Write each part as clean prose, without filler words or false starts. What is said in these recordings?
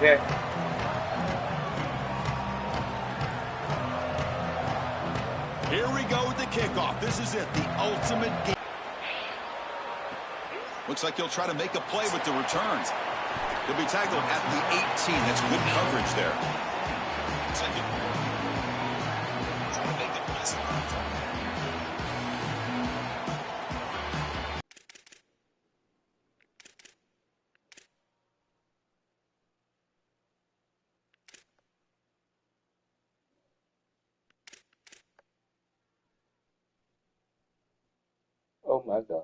Zech. Here we go with the kickoff. This is it, the ultimate game. Looks like he'll try to make a play with the return. He'll be tackled at the 18. That's good coverage there. Oh my God.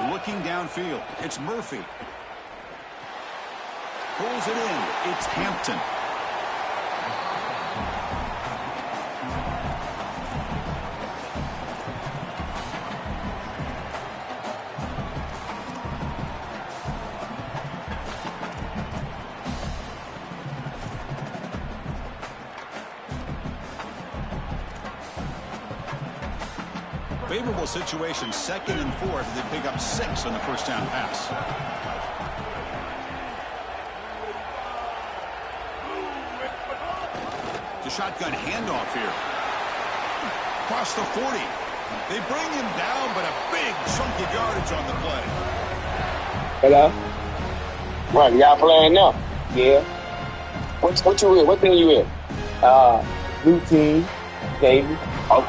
Looking downfield, it's Murphy. Pulls it in, it's Hampton. Favorable situation, 2nd and 4 as they pick up 6 on the first down pass. The shotgun handoff here. Across the 40. They bring him down, but a big chunk of yardage on the play. Hello? Right, y'all playing now? Yeah. What you in? What team you in? New team, baby. Oh.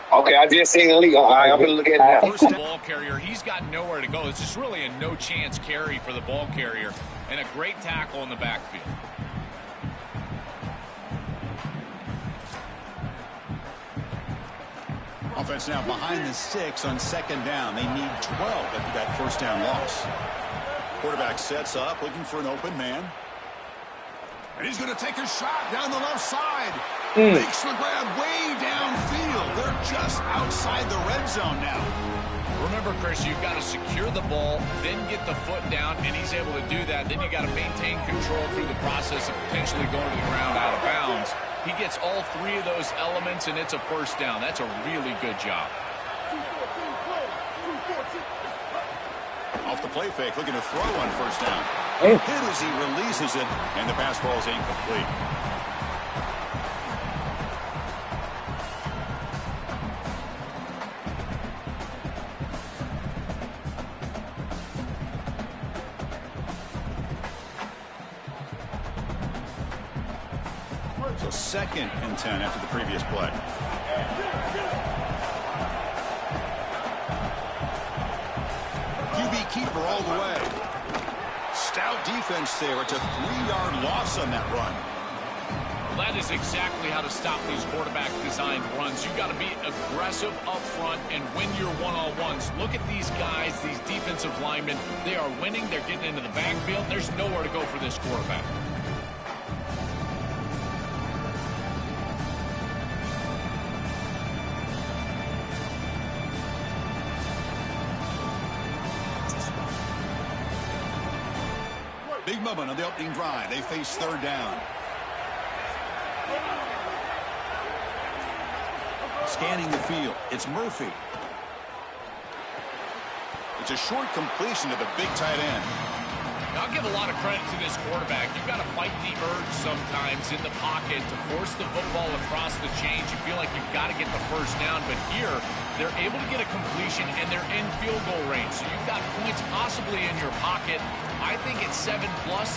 Okay, I just seen the league. All right, I'm going to look at it now. First ball carrier, he's got nowhere to go. It's just really a no-chance carry for the ball carrier and a great tackle in the backfield. Offense now behind the 6 on 2nd down. They need 12 after that first down loss. Quarterback sets up, looking for an open man. And he's going to take a shot down the left side. Makes the grab way downfield. They're just outside the red zone now. Remember, Chris, you've got to secure the ball, then get the foot down, and he's able to do that. Then you got to maintain control through the process of potentially going to the ground out of bounds. He gets all 3 of those elements, and it's a first down. That's a really good job. Off the play fake, looking to throw on first down. Hit as he releases it, and the pass ball is incomplete. So 2nd and 10 after the previous play. QB keeper all the way. Stout defense there. It's a 3-yard loss on that run. Well, that is exactly how to stop these quarterback-designed runs. You've got to be aggressive up front and win your one-on-ones. Look at these guys, these defensive linemen. They are winning. They're getting into the backfield. There's nowhere to go for this quarterback. Big moment on the opening drive. They face 3rd down. Scanning the field. It's Murphy. It's a short completion to the big tight end. I'll give a lot of credit to this quarterback. You've got to fight the urge sometimes in the pocket to force the football across the chains. You feel like you've got to get the first down, but here they're able to get a completion and they're in field goal range. So you've got points possibly in your pocket. I think it's 7+.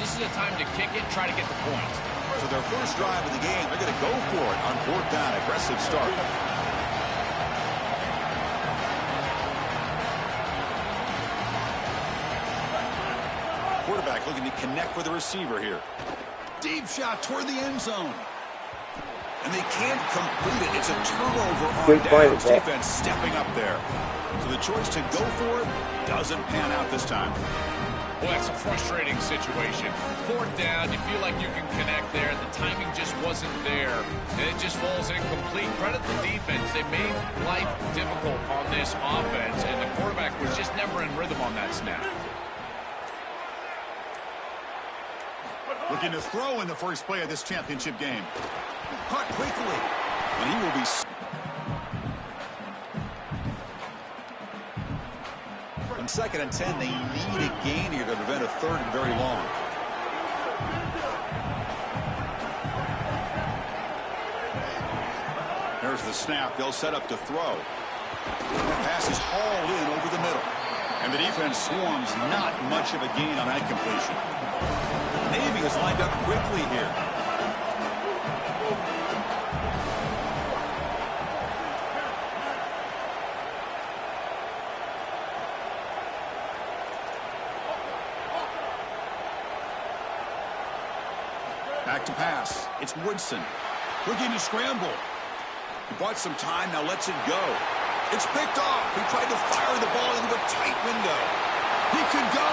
This is a time to kick it, try to get the points. So their first drive of the game, they're going to go for it on 4th down. Aggressive start. Quarterback looking to connect with the receiver here. Deep shot toward the end zone. And they can't complete it. It's a turnover on downs. Defense stepping up there. So the choice to go for it doesn't pan out this time. Well, that's a frustrating situation. 4th down, you feel like you can connect there. The timing just wasn't there, and it just falls incomplete. Credit the defense. They made life difficult on this offense, and the quarterback was just never in rhythm on that snap. Looking to throw in the first play of this championship game. Caught quickly, and he will be... On 2nd and 10, they need a gain here to prevent a 3rd and very long. There's the snap. They'll set up to throw. The pass is hauled in over the middle. And the defense swarms not much of a gain on that completion. Navy is lined up quickly here. Back to pass. It's Woodson. Looking to scramble. He bought some time, now lets it go. It's picked off. He tried to fire the ball into a tight window. He could go.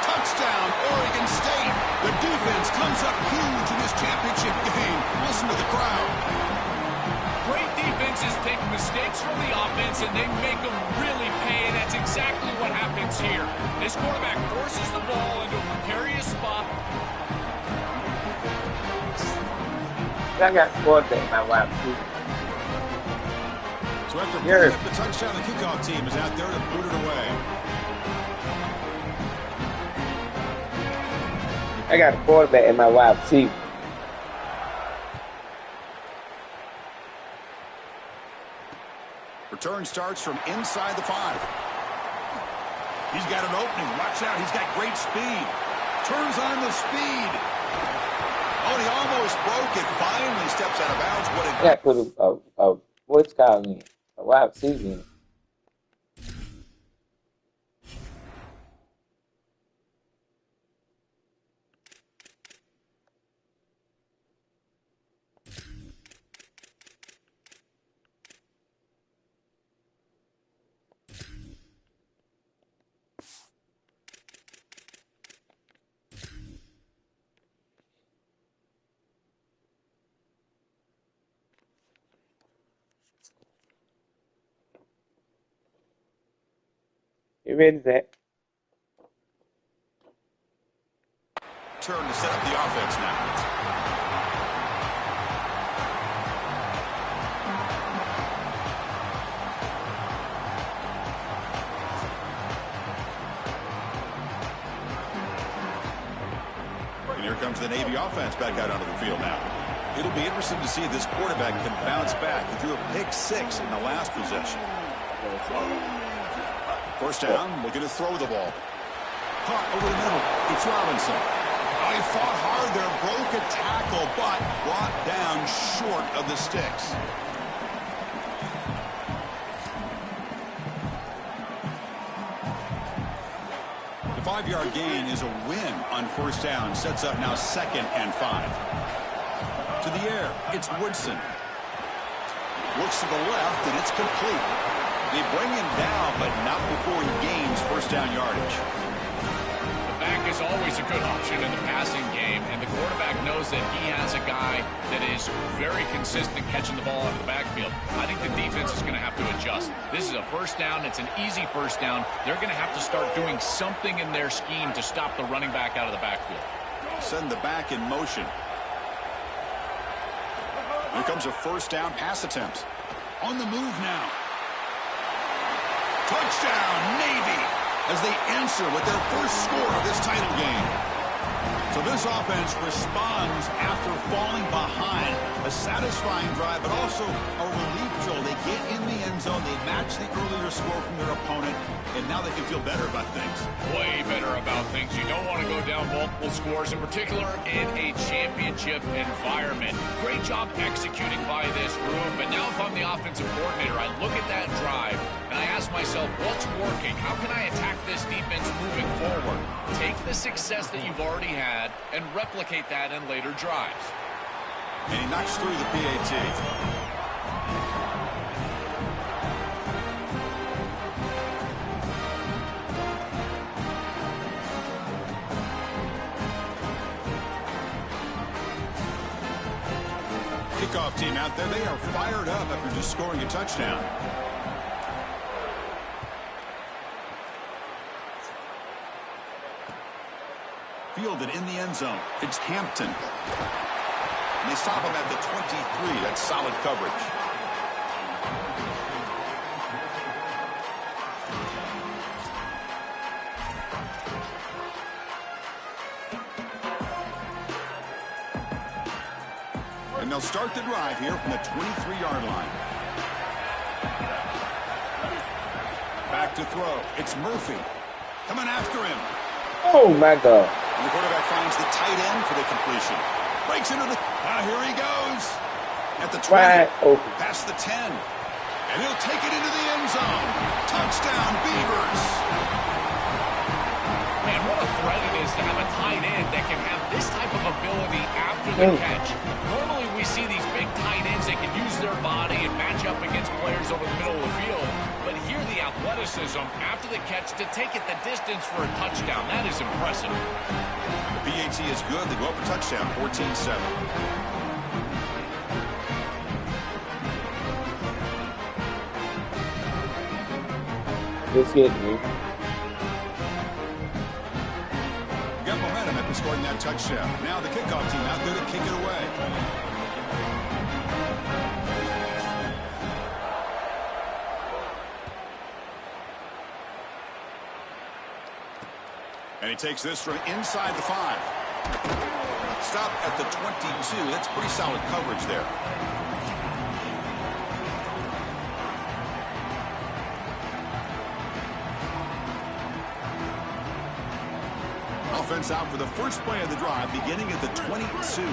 Touchdown, Oregon State. The defense comes up huge in this championship game. Listen to the crowd. Great defenses take mistakes from the offense, and they make them really pay, and that's exactly what happens here. This quarterback forces the ball into a precarious spot. I got quarterback my wife too. So after putting up the touchdown, the kickoff team is out there to boot it away. I got a quarterback in my wife too. Return starts from inside the 5. He's got an opening. Watch out. He's got great speed. Turns on the speed. Oh, he almost broke it. Finally steps out of bounds. What I got to put a what's called in a wide receiver. You ready, Zach? Turn to set up the offense now. And here comes the Navy offense back out onto the field now. It'll be interesting to see if this quarterback can bounce back. He threw a pick-6 in the last possession. First down, looking to throw the ball. Caught over the middle. It's Robinson. Oh, he fought hard there, broke a tackle, but brought down short of the sticks. The 5-yard gain is a win on first down. Sets up now 2nd and 5. To the air, it's Woodson. Looks to the left, and it's complete. They bring him down, but not before he gains first down yardage. The back is always a good option in the passing game, and the quarterback knows that he has a guy that is very consistent catching the ball out of the backfield. I think the defense is going to have to adjust. This is a first down. It's an easy first down. They're going to have to start doing something in their scheme to stop the running back out of the backfield. Send the back in motion. Here comes a first down pass attempt. On the move now. Touchdown, Navy. as they answer with their first score of this title game. So this offense responds after falling behind. A satisfying drive, but also a relief jolt. They get in the end zone. They match the earlier score from their opponent, and now they can feel better about things. Way better about things. You don't want to go down multiple scores, in particular in a championship environment. Great job executing by this group. And now if I'm the offensive coordinator, I look at that drive, and I ask myself, what's working? How can I attack this defense moving forward? Take the success that you've already had and replicate that in later drives. And he knocks through the PAT. Kickoff team out there. They are fired up after just scoring a touchdown. Fielded in the end zone. It's Hampton. And they stop him at the 23. That's solid coverage. And they'll start the drive here from the 23-yard line. Back to throw. It's Murphy. Coming after him. Oh, my God. And the quarterback finds the tight end for the completion. Breaks into the... here he goes. At the 20. Wide open. Past the 10. And he'll take it into the end zone. Touchdown, Beavers. Man, what a threat it is to have a tight end that can have this type of ability after the catch. Normally we see these big tight ends that can use their body and match up against players over the middle of the field. But here the athleticism after the catch to take it the distance for a touchdown. That is impressive. The PAT is good. They go up a touchdown, 14-7. Just hit me. Got momentum after scoring that touchdown. Now the kickoff team out there to kick it away. And he takes this from inside the 5. Stop at the 22. That's pretty solid coverage there. Offense out for the first play of the drive, beginning at the 22.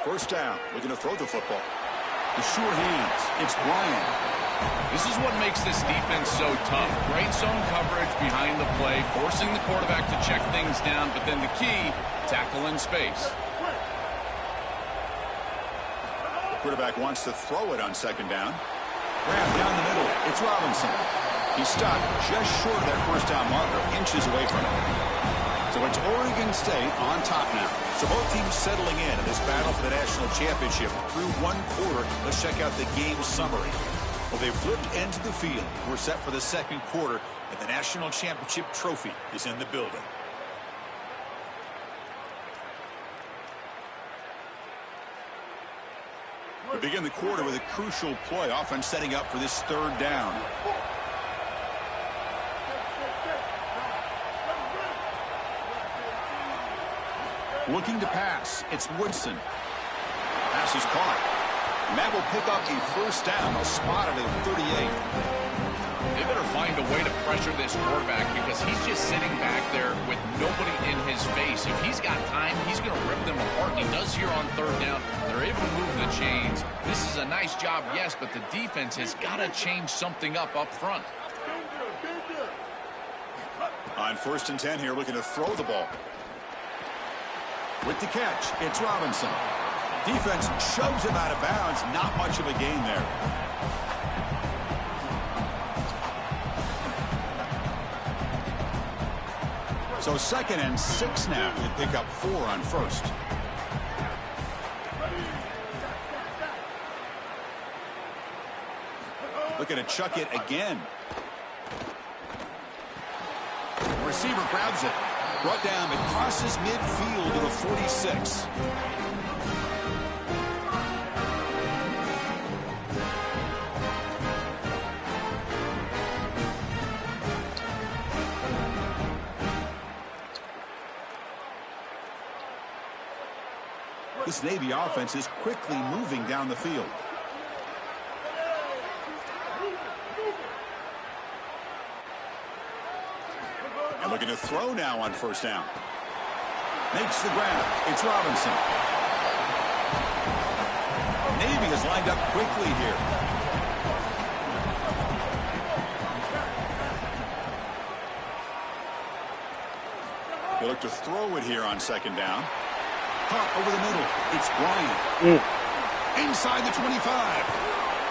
First down, looking to throw the football. The sure hands. It's Bryant. This is what makes this defense so tough. Great zone coverage behind the play, forcing the quarterback to check things down, but then the key, tackle in space. The quarterback wants to throw it on second down. Grab down the middle. It's Robinson. He's stopped just short of that first down marker, inches away from it. So it's Oregon State on top now. So both teams settling in this battle for the national championship through one quarter. Let's check out the game summary. Well, they've flipped into the field. We're set for the second quarter, and the national championship trophy is in the building. We begin the quarter with a crucial play, offense setting up for this third down. Looking to pass. It's Woodson. Pass is caught. And that will pick up a first down. They'll spot it at 38. They better find a way to pressure this quarterback because he's just sitting back there with nobody in his face. If he's got time, he's going to rip them apart. He does here on third down. They're able to move the chains. This is a nice job, yes, but the defense has got to change something up front. On first and 10 here, looking to throw the ball. With the catch, it's Robinson. Defense shoves him out of bounds. Not much of a gain there. So 2nd and 6 now. They pick up 4 on first. Looking to chuck it again. Receiver grabs it. Brought down, but crosses midfield to the 46. This Navy offense is quickly moving down the field. And looking to throw now on first down. Makes the grab. It's Robinson. Navy is lined up quickly here. They look to throw it here on second down. Caught over the middle. It's Bryant. Inside the 25.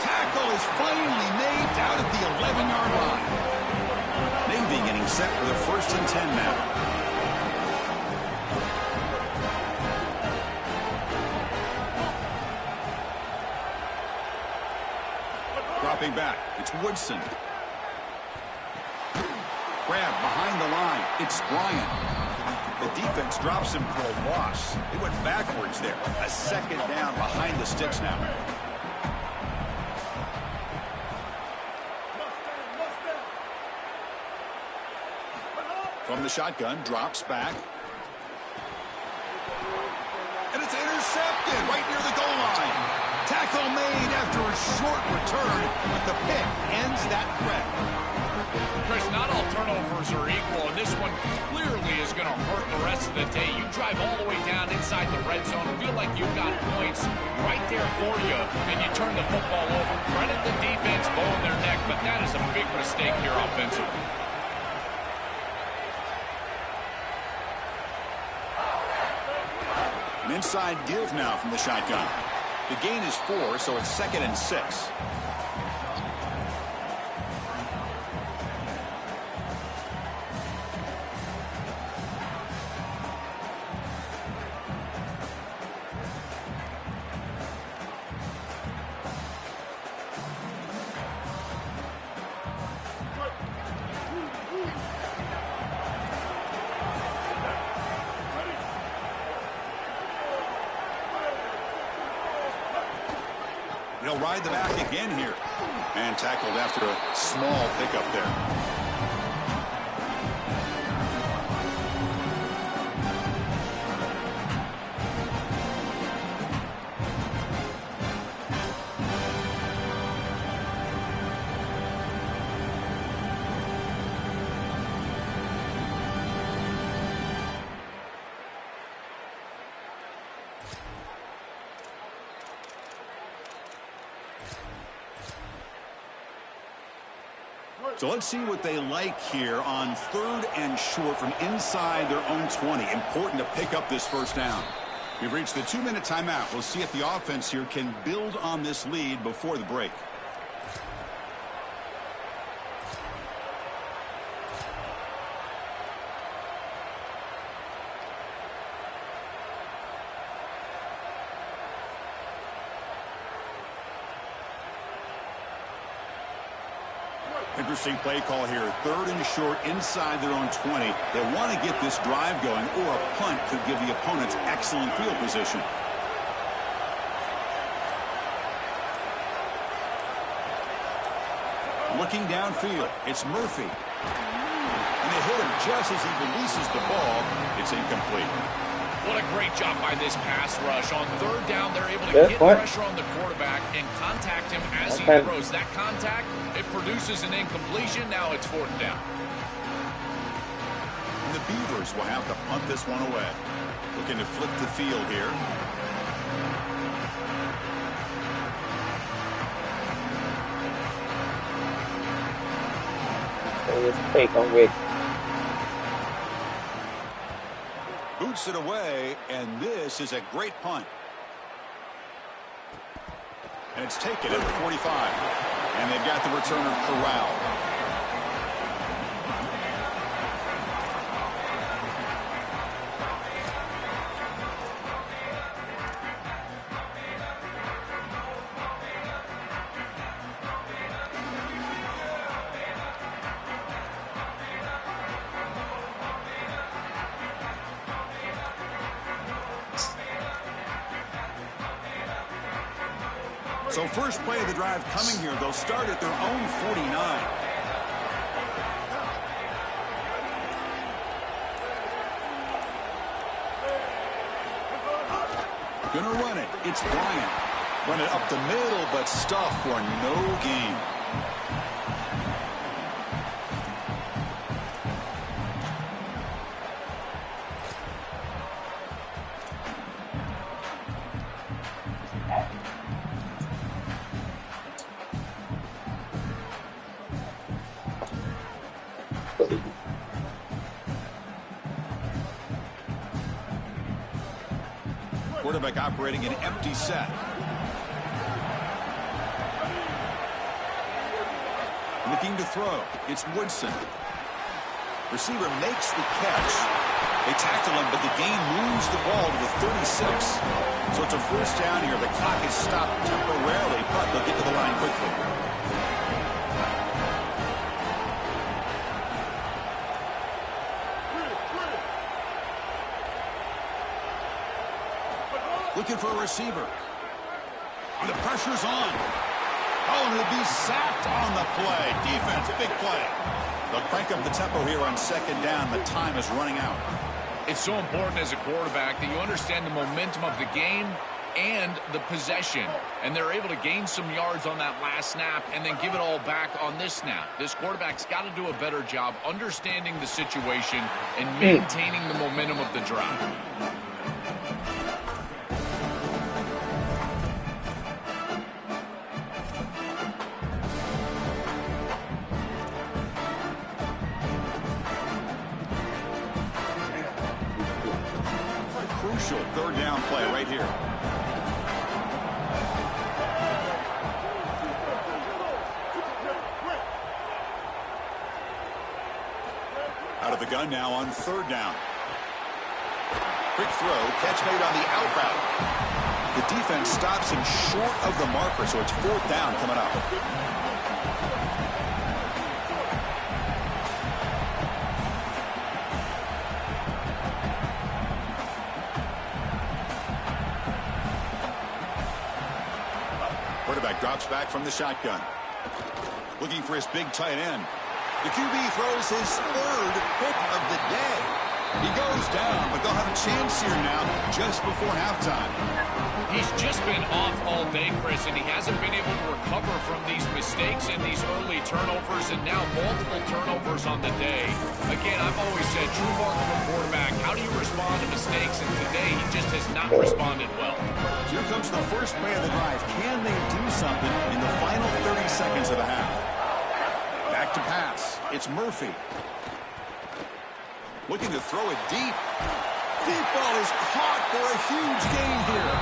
Tackle is finally made down at the 11-yard line. Navy getting set for the 1st and 10 now. Dropping back. It's Woodson. Grab behind the line. It's Bryant. The defense drops him for a loss. They went backwards there. A second down behind the sticks now. From the shotgun, drops back. And it's intercepted right near the goal line. Tackle made after a short return, but the pick ends that threat. Chris, not all turnovers are equal, and this one clearly is going to hurt the rest of the day. You drive all the way down inside the red zone, feel like you've got points right there for you, and you turn the football over. Credit the defense, bowing their neck, but that is a big mistake here offensively. An inside give now from the shotgun. The gain is 4, so it's 2nd and 6. He'll ride the back again here. And tackled after a small pickup there. So let's see what they like here on 3rd and short from inside their own 20. Important to pick up this first down. We've reached the 2-minute timeout. We'll see if the offense here can build on this lead before the break. Interesting play call here. 3rd and short inside their own 20. They want to get this drive going, or a punt could give the opponents excellent field position. Looking downfield, it's Murphy. And they hit him just as he releases the ball. It's incomplete. What a great job by this pass rush. On 3rd down, they're able to get pressure on the quarterback and contact him as he throws. That contact, it produces an incompletion. Now it's 4th down. And the Beavers will have to punt this one away. Looking to flip the field here. Take on with. Boots it away, and this is a great punt. And it's taken at the 45. And they've got the returner corralled. So first play of the drive coming here. They'll start at their own 49. Gonna run it. It's Bryant. Run it up the middle, but stuff for no gain. Quarterback operating an empty set. Looking to throw. It's Woodson. Receiver makes the catch. They tackle him, but the gain moves the ball to the 36. So it's a first down here. The clock is stopped temporarily, but they'll get to the line quickly. Looking for a receiver. And the pressure's on. Oh, and he'll be sacked on the play. Defense, big play. They'll crank up the tempo here on second down. The time is running out. It's so important as a quarterback that you understand the momentum of the game and the possession. And they're able to gain some yards on that last snap and then give it all back on this snap. This quarterback's got to do a better job understanding the situation and maintaining the momentum of the drive. Crucial third down play right here. Out of the gun now on third down. Quick throw, catch made on the out route. The defense stops him short of the marker, so it's fourth down coming up. Quarterback drops back from the shotgun. Looking for his big tight end. The QB throws his third pick of the day. He goes down, but they'll have a chance here now just before halftime. He's just been off all day, Chris, and he hasn't been able to recover from these mistakes and these early turnovers, and now multiple turnovers on the day. Again, I've always said, true mark of a quarterback, how do you respond to mistakes? And today, he just has not responded well. Here comes the first play of the drive. Can they do something in the final 30 seconds of the half? Back to pass. It's Murphy. Looking to throw it deep. Deep ball is caught for a huge gain here.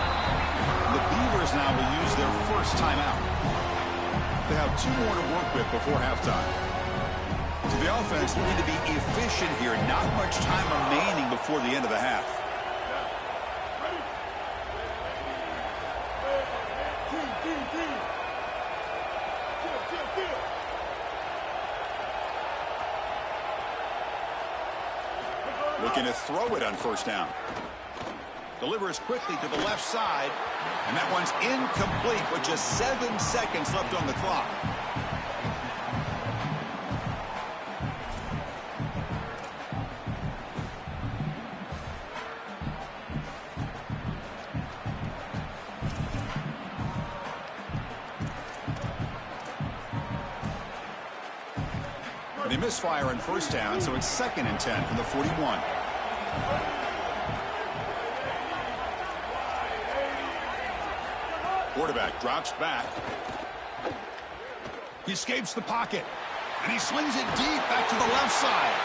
The Beavers now will use their first timeout. They have 2 more to work with before halftime. So the offense looking to be efficient here. Not much time remaining before the end of the half. Looking to throw it on first down. Delivers quickly to the left side. And that one's incomplete with just 7 seconds left on the clock. They misfire on first down, so it's 2nd and 10 from the 41. Quarterback drops back. He escapes the pocket, and he slings it deep back to the left side.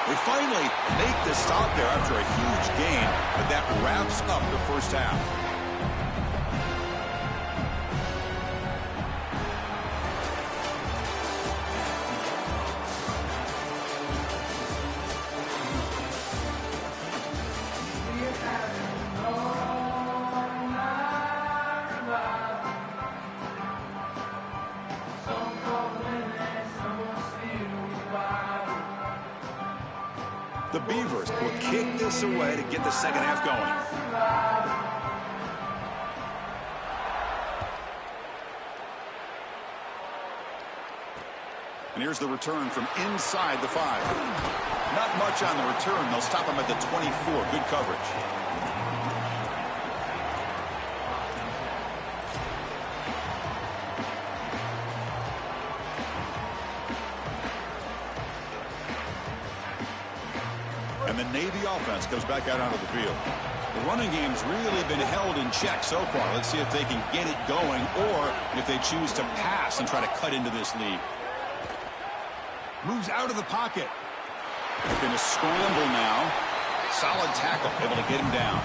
They finally make the stop there after a huge gain, but that wraps up the first half. The Beavers will kick this away to get the second half going. And here's the return from inside the 5. Not much on the return. They'll stop him at the 24. Good coverage. And the Navy offense comes back out onto the field. The running game's really been held in check so far. Let's see if they can get it going or if they choose to pass and try to cut into this lead. Moves out of the pocket. It's going to scramble now. Solid tackle, able to get him down.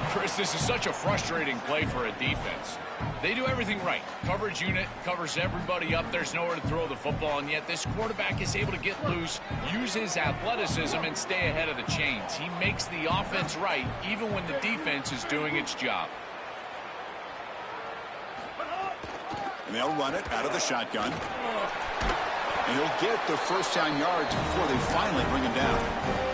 Chris, this is such a frustrating play for a defense. They do everything right. Coverage unit covers everybody up. There's nowhere to throw the football, and yet this quarterback is able to get loose, use his athleticism, and stay ahead of the chains. He makes the offense right, even when the defense is doing its job. And they'll run it out of the shotgun. And he'll get the first down yards before they finally bring him down.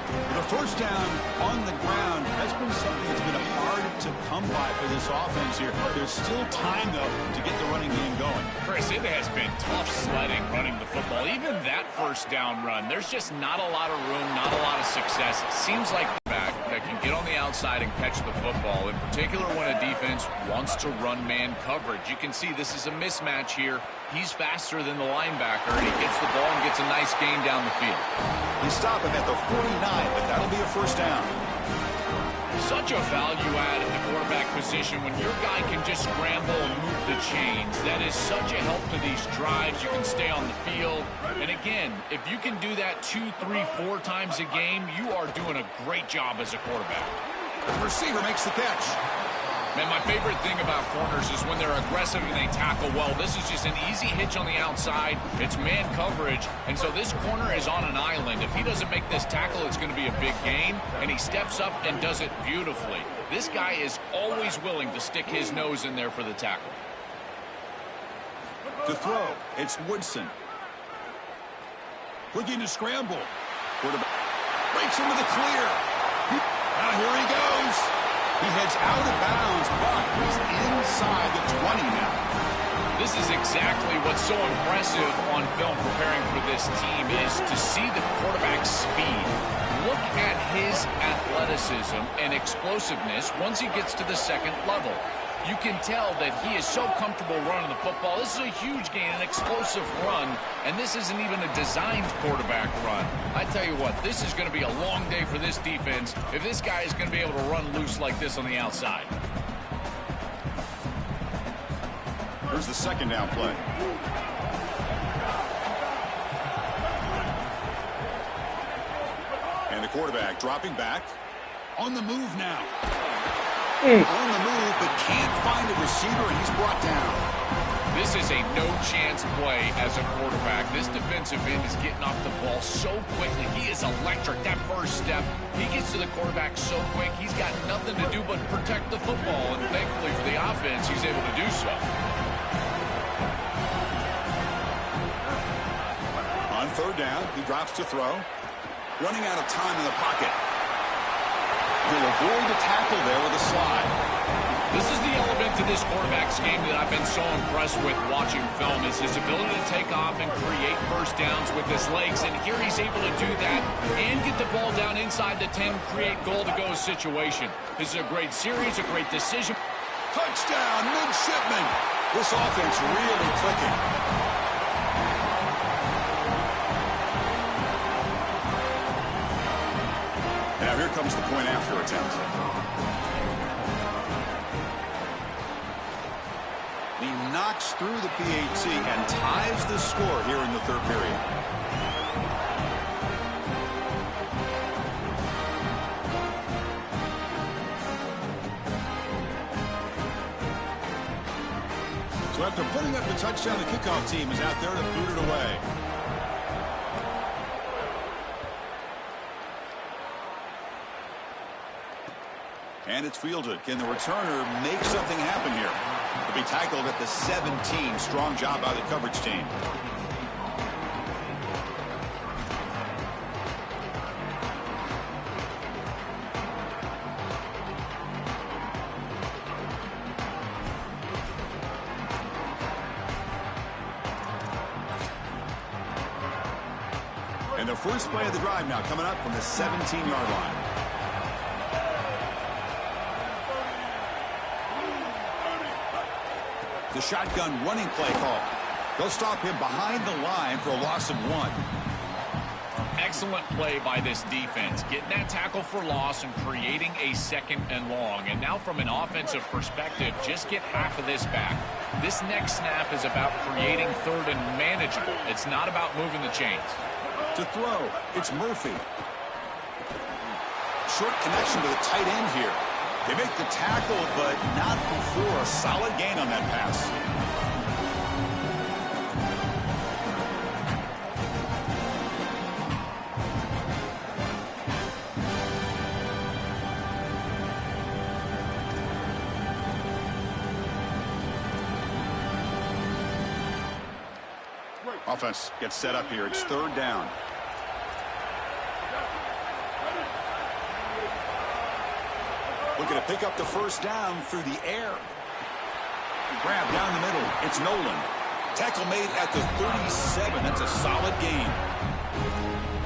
The first down on the ground has been something that's been hard to come by for this offense here. There's still time, though, to get the running game going. Chris, it has been tough sledding running the football. Even that first down run, there's just not a lot of room, not a lot of success. It seems like the back that can get on the outside and catch the football, in particular when a defense wants to run man coverage. You can see this is a mismatch here. He's faster than the linebacker, and he gets the ball and gets a nice gain down the field. You stop him at the 49, but that'll be a first down. Such a value add at the quarterback position when your guy can just scramble and move the chains. That is such a help to these drives. You can stay on the field. And again, if you can do that 2, 3, 4 times a game, you are doing a great job as a quarterback. The receiver makes the catch. Man, my favorite thing about corners is when they're aggressive and they tackle well. This is just an easy hitch on the outside. It's man coverage, and so this corner is on an island. If he doesn't make this tackle, it's going to be a big gain, and he steps up and does it beautifully. This guy is always willing to stick his nose in there for the tackle. To throw, it's Woodson. Looking to scramble. Quarterback breaks into the clear. Now here he goes. He heads out of bounds, but he's inside the 20 now. This is exactly what's so impressive on film preparing for this team is to see the quarterback's speed. Look at his athleticism and explosiveness once he gets to the second level. You can tell that he is so comfortable running the football. This is a huge gain, an explosive run, and this isn't even a designed quarterback run. I tell you what, this is going to be a long day for this defense if this guy is going to be able to run loose like this on the outside. Here's the second down play. And the quarterback dropping back. On the move now. On the move, but can't find a receiver, and he's brought down. This is a no-chance play as a quarterback. This defensive end is getting off the ball so quickly. He is electric. That first step, he gets to the quarterback so quick, he's got nothing to do but protect the football, and thankfully for the offense, he's able to do so. On third down, he drops to throw. Running out of time in the pocket. He'll avoid the tackle there with a slide. This is the element to this quarterback's game that I've been so impressed with watching film is his ability to take off and create first downs with his legs. And here he's able to do that and get the ball down inside the 10, create goal-to-go situation. This is a great series, a great decision. Touchdown, midshipman. This offense really clicking. Now here comes the point after attempt. He knocks through the PAT and ties the score here in the third period. So after putting up the touchdown, the kickoff team is out there to boot it away. And it's fielded. Can the returner make something happen here? He'll be tackled at the 17. Strong job by the coverage team. And the first play of the drive now coming up from the 17-yard line. The shotgun running play call. They'll stop him behind the line for a loss of 1. Excellent play by this defense, getting that tackle for loss and creating a 2nd and long. And now from an offensive perspective, just get half of this back. This next snap is about creating 3rd and manageable. It's not about moving the chains. To throw, it's Murphy. Short connection to the tight end here. They make the tackle, but not before a solid gain on that pass. Offense gets set up here. It's 3rd down. Looking to pick up the 1st down through the air. Grab down the middle. It's Nolan. Tackle made at the 37. That's a solid gain.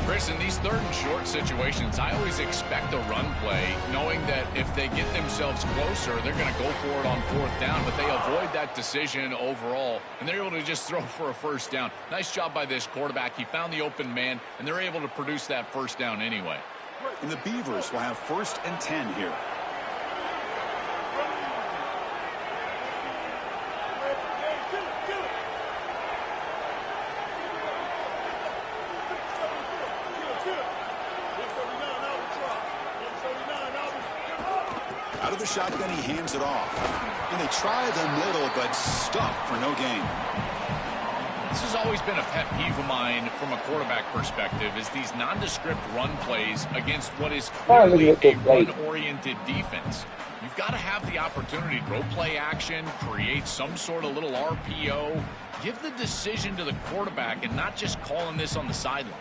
Chris, in these 3rd and short situations, I always expect a run play, knowing that if they get themselves closer, they're going to go for it on 4th down, but they avoid that decision overall, and they're able to just throw for a 1st down. Nice job by this quarterback. He found the open man, and they're able to produce that 1st down anyway. And the Beavers will have 1st and 10 here. Out of the shotgun, he hands it off. And they try the middle, but stuffed for no gain. This has always been a pet peeve of mine from a quarterback perspective, is these nondescript run plays against what is clearly a run-oriented defense. You've got to have the opportunity to go play action, create some sort of little RPO, give the decision to the quarterback and not just calling this on the sideline.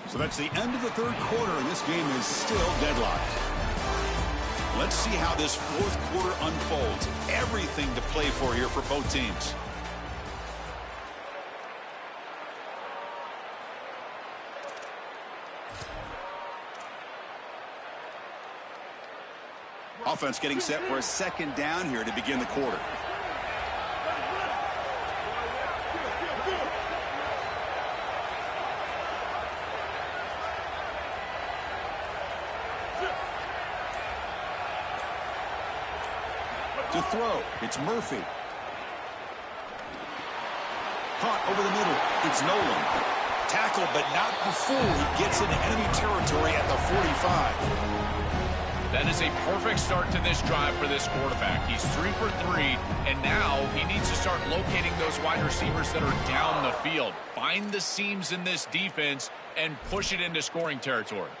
So that's the end of the 3rd quarter, and this game is still deadlocked. Let's see how this 4th quarter unfolds. Everything to play for here for both teams. Offense getting set for a 2nd down here to begin the quarter. To throw, it's Murphy. Caught over the middle, it's Nolan. Tackled, but not before he gets into enemy territory at the 45. That is a perfect start to this drive for this quarterback. He's 3 for 3, and now he needs to start locating those wide receivers that are down the field. Find the seams in this defense and push it into scoring territory.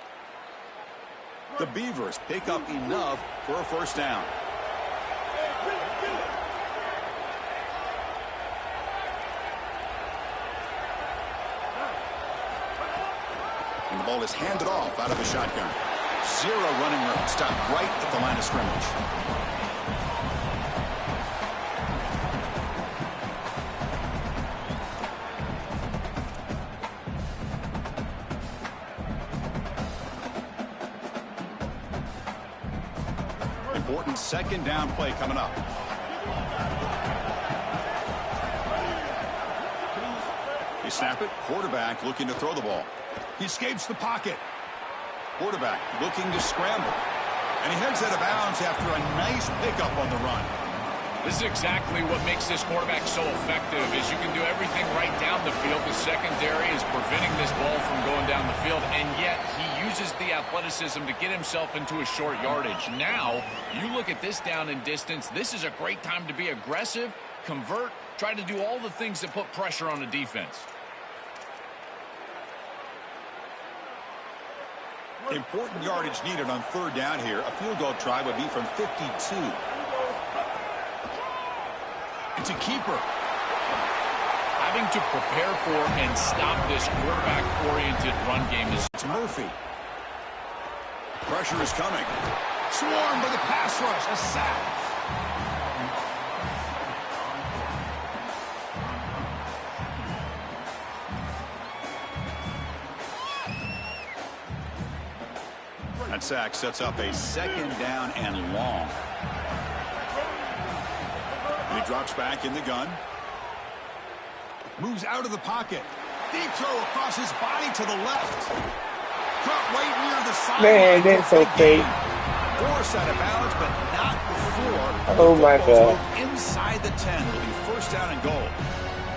The Beavers pick up enough for a 1st down. And the ball is handed off out of the shotgun. 0 running room. Stopped right at the line of scrimmage. Important 2nd down play coming up. They snap it. Quarterback looking to throw the ball. He escapes the pocket. Quarterback looking to scramble. And he heads out of bounds after a nice pickup on the run. This is exactly what makes this quarterback so effective, is you can do everything right down the field. The secondary is preventing this ball from going down the field, and yet he uses the athleticism to get himself into a short yardage. Now, you look at this down and distance, this is a great time to be aggressive, convert, try to do all the things that put pressure on the defense. Important yardage needed on 3rd down here. A field goal try would be from 52. It's a keeper. Having to prepare for and stop this quarterback-oriented run game is... It's Murphy. Pressure is coming. Swarmed by the pass rush. A sack. That sack sets up a 2nd down and long. drops back in the gun. Moves out of the pocket. Deep throw across his body to the left. Caught right near the sideline. Man, that's so fake. Forced out of bounds, but not before. Oh my God. Inside the 10 will be first down and goal.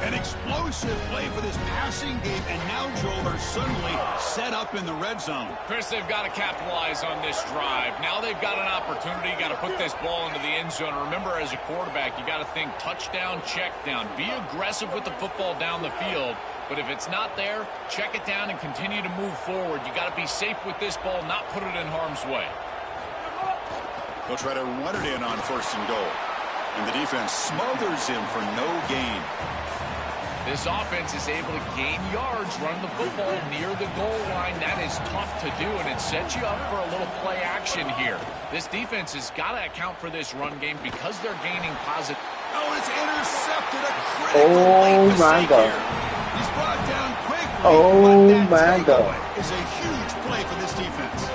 An explosive play for this passing game, and now Joel are suddenly set up in the red zone. Chris, they've got to capitalize on this drive. Now they've got an opportunity. You got to put this ball into the end zone. Remember, as a quarterback, you got to think touchdown, check down. Be aggressive with the football down the field. But if it's not there, check it down and continue to move forward. You got to be safe with this ball, not put it in harm's way. They'll try to run it in on first and goal. And the defense smothers him for no gain. This offense is able to gain yards running the football near the goal line. That is tough to do, and it sets you up for a little play action here. This defense has got to account for this run game because they're gaining positive. Oh, it's intercepted. A critical mistake here. He's brought down quickly. Oh my God. It's a huge play for this defense.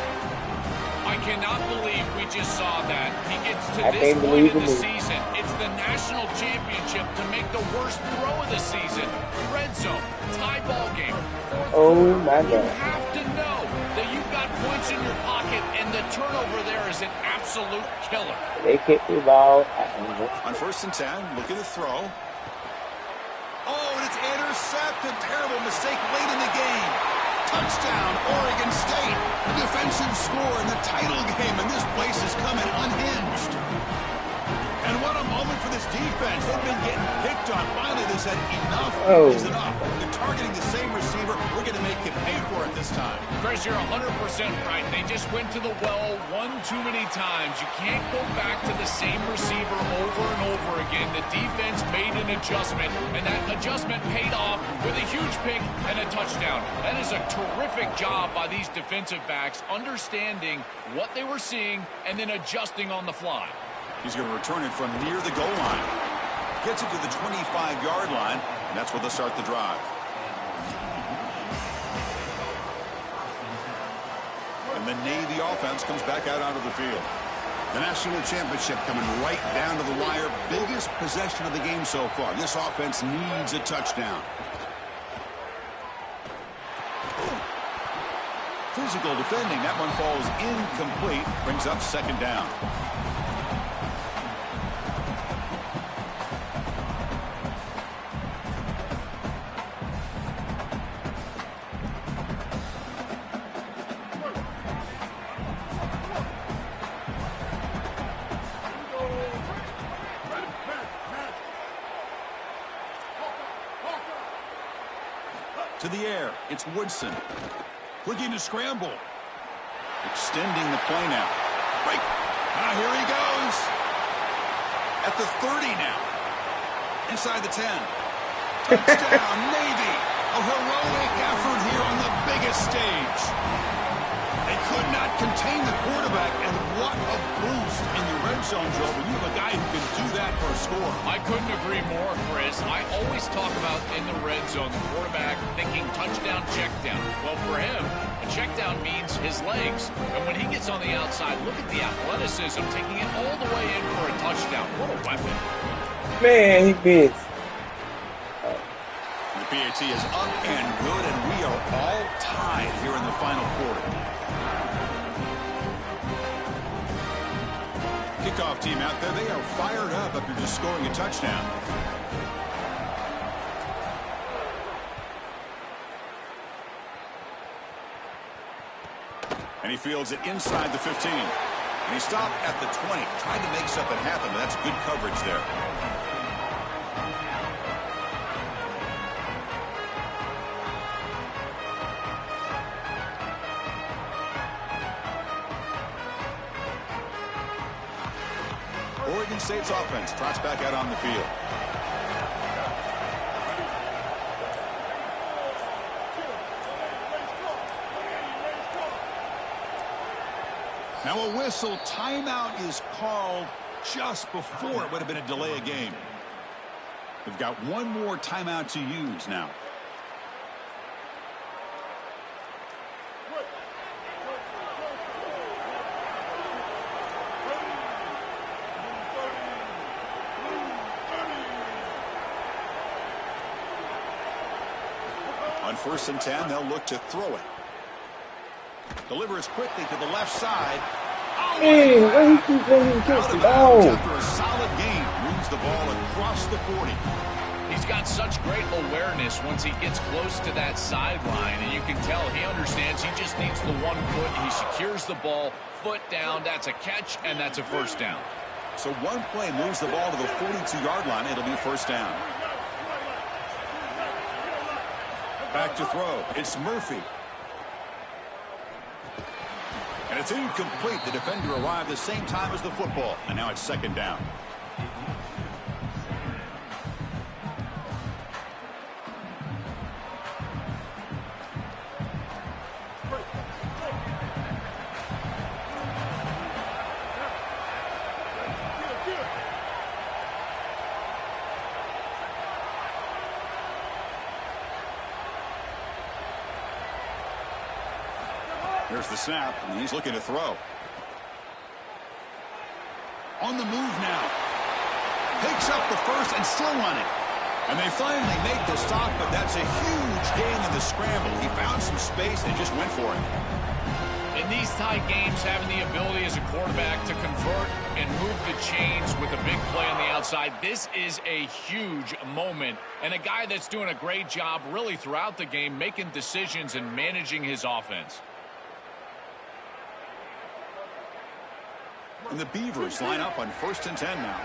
I cannot believe we just saw that. He gets to I this can't point believe in the it. season. It's the national championship to make the worst throw of the season. Red zone, tie ball game. Oh my You God. have to know that you've got points in your pocket, and the turnover there is an absolute killer. They kicked the ball. On first and 10, looking to throw. Oh, and it's intercepted. Terrible mistake late in the game. Touchdown, Oregon State. A defensive score in the title game, and this place is coming unhinged. And what a moment for this defense. They've been getting picked on. Finally, they said enough is enough. They're targeting the same receiver. We're going to make him pay for it this time. Chris, you're 100% right. They just went to the well one too many times. You can't go back to the same receiver over and over again. The defense made an adjustment, and that adjustment paid off with a huge pick and a touchdown. That is a terrific job by these defensive backs, understanding what they were seeing and then adjusting on the fly. He's going to return it from near the goal line. Gets it to the 25-yard line, and that's where they'll start the drive. And the Navy offense comes back out onto the field. The national championship coming right down to the wire. Biggest possession of the game so far. This offense needs a touchdown. Physical defending. That one falls incomplete. Brings up second down. To the air, it's Woodson. Looking to scramble. Extending the play now. Break. Here he goes. At the 30 now. Inside the 10. Touchdown, Navy. A heroic effort here on the biggest stage. They could not contain the quarterback, and what a boost in the red zone, Joe. When you have a guy who can do that for a score. I couldn't agree more, Chris. I always talk about in the red zone, the quarterback thinking touchdown, check down. Well, for him, a check down means his legs. And when he gets on the outside, look at the athleticism, taking it all the way in for a touchdown. What a weapon. Man, he missed. The PAT is up and good, and we are all tied here in the final quarter. Kickoff team out there, they are fired up after just scoring a touchdown. And he fields it inside the 15. And he stopped at the 20, tried to make something happen, but that's good coverage there. Oregon State's offense trots back out on the field. Now a whistle timeout is called just before it would have been a delay of game. We've got one more timeout to use now. On 1st and 10, they'll look to throw it. Delivers quickly to the left side. Hey, why he keep letting him catch it? Oh. After a solid gain, moves the ball across the 40. He's got such great awareness once he gets close to that sideline, and you can tell he understands he just needs the 1 foot. He secures the ball, foot down, that's a catch, and that's a first down. So one play moves the ball to the 42-yard line. It'll be first down. Back to throw. It's Murphy. And it's incomplete. The defender arrived the same time as the football, and now it's 2nd down. Here's the snap, and he's looking to throw. On the move now. Takes up the first and still running. And they finally make the stop, but that's a huge gain in the scramble. He found some space and just went for it. In these tight games, having the ability as a quarterback to convert and move the chains with a big play on the outside, this is a huge moment. And a guy that's doing a great job really throughout the game, making decisions and managing his offense. And the Beavers line up on 1st and 10 now.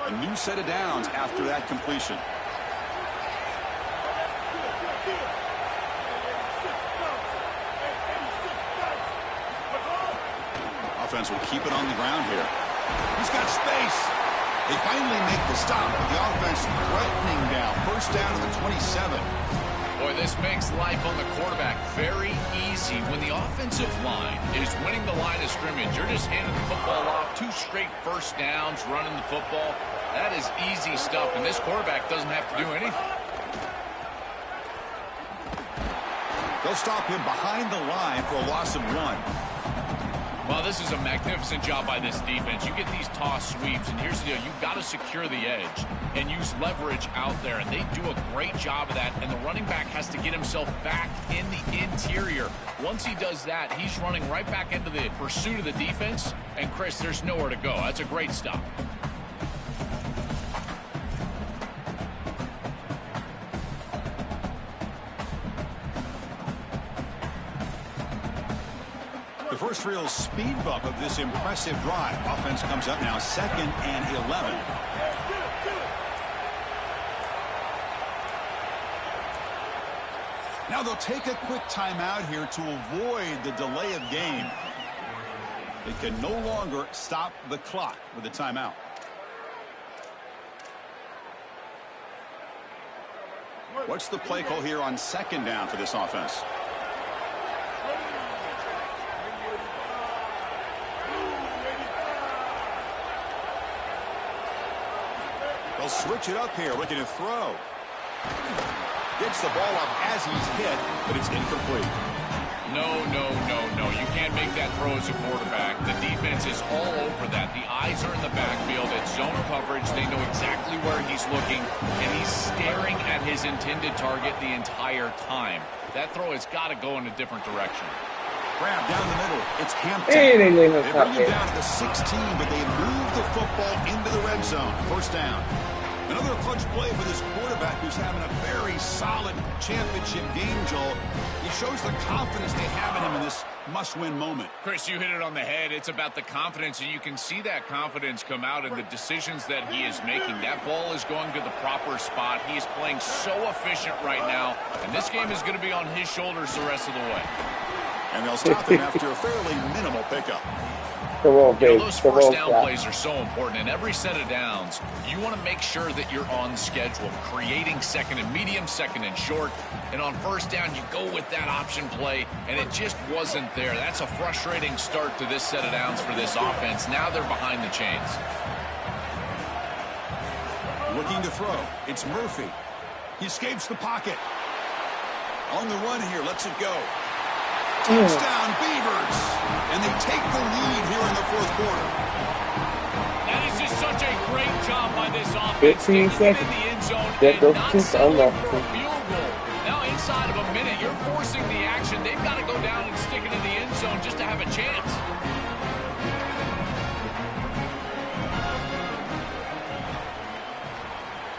A new set of downs after that completion. Offense will keep it on the ground here. He's got space. They finally make the stop, but the offense threatening down. First down to the 27. Boy, this makes life on the quarterback very easy. When the offensive line is winning the line of scrimmage, you're just handing the football off. 2 straight first downs, running the football. That is easy stuff, and this quarterback doesn't have to do anything. They'll stop him behind the line for a loss of 1. Well, this is a magnificent job by this defense. You get these toss sweeps, and here's the deal. You've got to secure the edge and use leverage out there, and they do a great job of that, and the running back has to get himself back in the interior. Once he does that, he's running right back into the pursuit of the defense, and, Chris, there's nowhere to go. That's a great stop. The first real speed bump of this impressive drive. Offense comes up now 2nd and 11. Now they'll take a quick timeout here to avoid the delay of game. They can no longer stop the clock with a timeout. What's the play call here on 2nd down for this offense? They'll switch it up here, looking to throw. Gets the ball up as he's hit, but it's incomplete. No. You can't make that throw as a quarterback. The defense is all over that. The eyes are in the backfield. It's zone coverage. They know exactly where he's looking, and he's staring at his intended target the entire time. That throw has got to go in a different direction. Grab down the middle. It's Hampton. Hey, they bring him down to the 16, but they move the football into the red zone. First down. Another clutch play for this quarterback who's having a very solid championship game, Joel. He shows the confidence they have in him in this must-win moment. Chris, you hit it on the head. It's about the confidence, and you can see that confidence come out in the decisions that he is making. That ball is going to the proper spot. He is playing so efficient right now, and this game is going to be on his shoulders the rest of the way. And they'll stop him after a fairly minimal pickup. Come on, You know, baby. those Come first on, down Cal. plays are so important. In every set of downs, you want to make sure that you're on schedule, creating second and medium, second and short. And on first down, you go with that option play, and it just wasn't there. That's a frustrating start to this set of downs for this offense. Now they're behind the chains. Looking to throw. It's Murphy. He escapes the pocket. On the run here. Lets it go. Touchdown, Beavers. And they take the lead here in the fourth quarter. That is just such a great job by this offense. 15 Getting it in seconds. the end zone That and goes not too settling far. for a field goal. Now inside of a minute, you're forcing the action. They've got to go down and stick it in the end zone just to have a chance.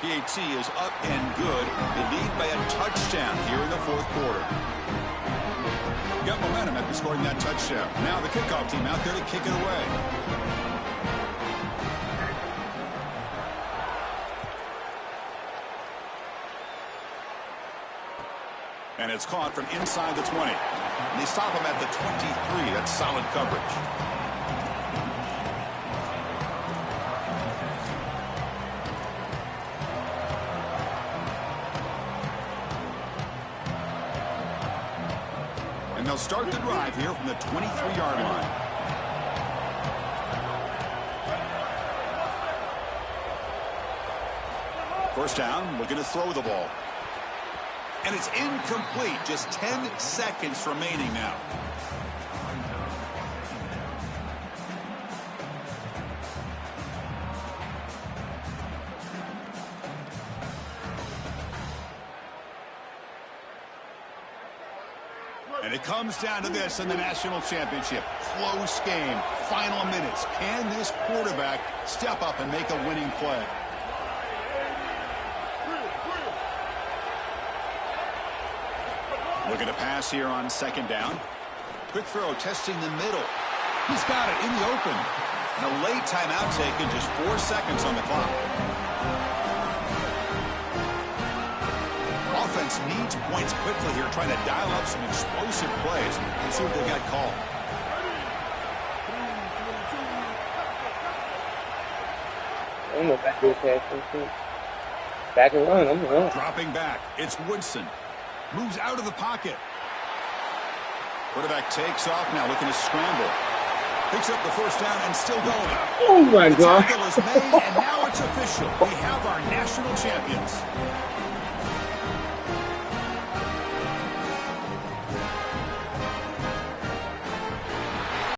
PAT is up and good. They lead by a touchdown here in the fourth quarter. Got momentum after scoring that touchdown. Now the kickoff team out there to kick it away. And it's caught from inside the 20. And they stop him at the 23. That's solid coverage. And they'll start the drive here from the 23-yard line. First down, looking to throw the ball. And it's incomplete. Just 10 seconds remaining now. And it comes down to this in the national championship. Close game. Final minutes. Can this quarterback step up and make a winning play? Looking to pass here on second down. Quick throw, testing the middle. He's got it in the open. And a late timeout taken, just 4 seconds on the clock. Offense needs points quickly here, trying to dial up some explosive plays. Let's see what they got called. I don't know if I do pass. Back and run. I'm going. Dropping back. It's Woodson. Moves out of the pocket. Quarterback takes off now, looking to scramble. Picks up the first down and still going. Oh, my The God. tackle is made, and now it's official. We have our national champions.